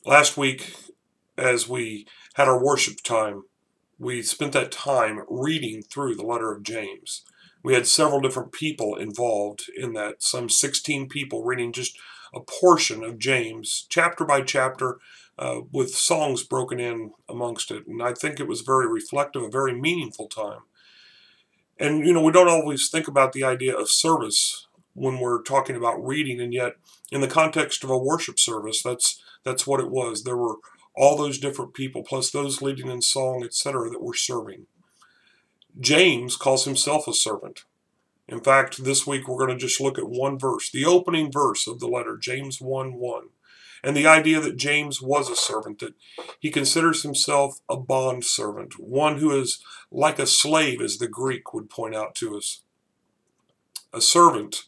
Last week, as we had our worship time, we spent that time reading through the letter of James. We had several different people involved in that, some 16 people reading just a portion of James, chapter by chapter, with songs broken in amongst it. And I think it was very reflective, a very meaningful time. And, we don't always think about the idea of service when we're talking about reading, and yet in the context of a worship service, that's what it was. There were all those different people, plus those leading in song, etc., that were serving. James calls himself a servant. In fact, this week we're going to just look at one verse, the opening verse of the letter, James 1:1. And the idea that James was a servant, that he considers himself a bond servant, one who is like a slave, as the Greek would point out to us. A servant,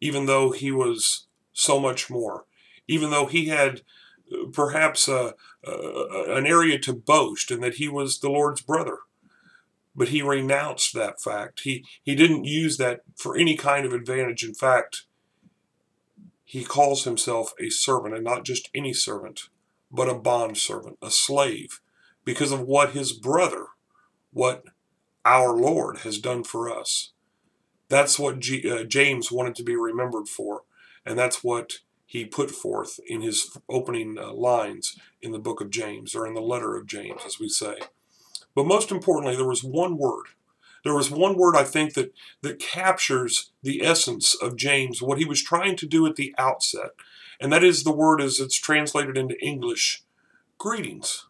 even though he was so much more, even though he had perhaps an area to boast in that he was the Lord's brother. But he renounced that fact. He didn't use that for any kind of advantage. In fact, he calls himself a servant, and not just any servant, but a bond servant, a slave, because of what his brother, what our Lord has done for us. That's what James wanted to be remembered for, and that's what he put forth in his opening lines in the book of James, or in the letter of James, as we say. But most importantly, there was one word. There was one word, I think, that captures the essence of James, what he was trying to do at the outset. And that is the word, as it's translated into English, greetings.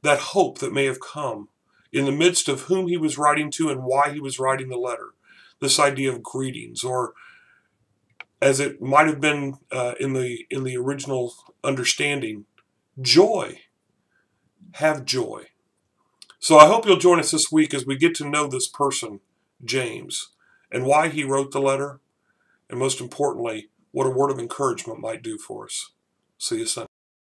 That hope that may have come in the midst of whom he was writing to and why he was writing the letter. This idea of greetings, or as it might have been in the original understanding, joy. Have joy. So I hope you'll join us this week as we get to know this person, James, and why he wrote the letter, and most importantly, what a word of encouragement might do for us. See you Sunday.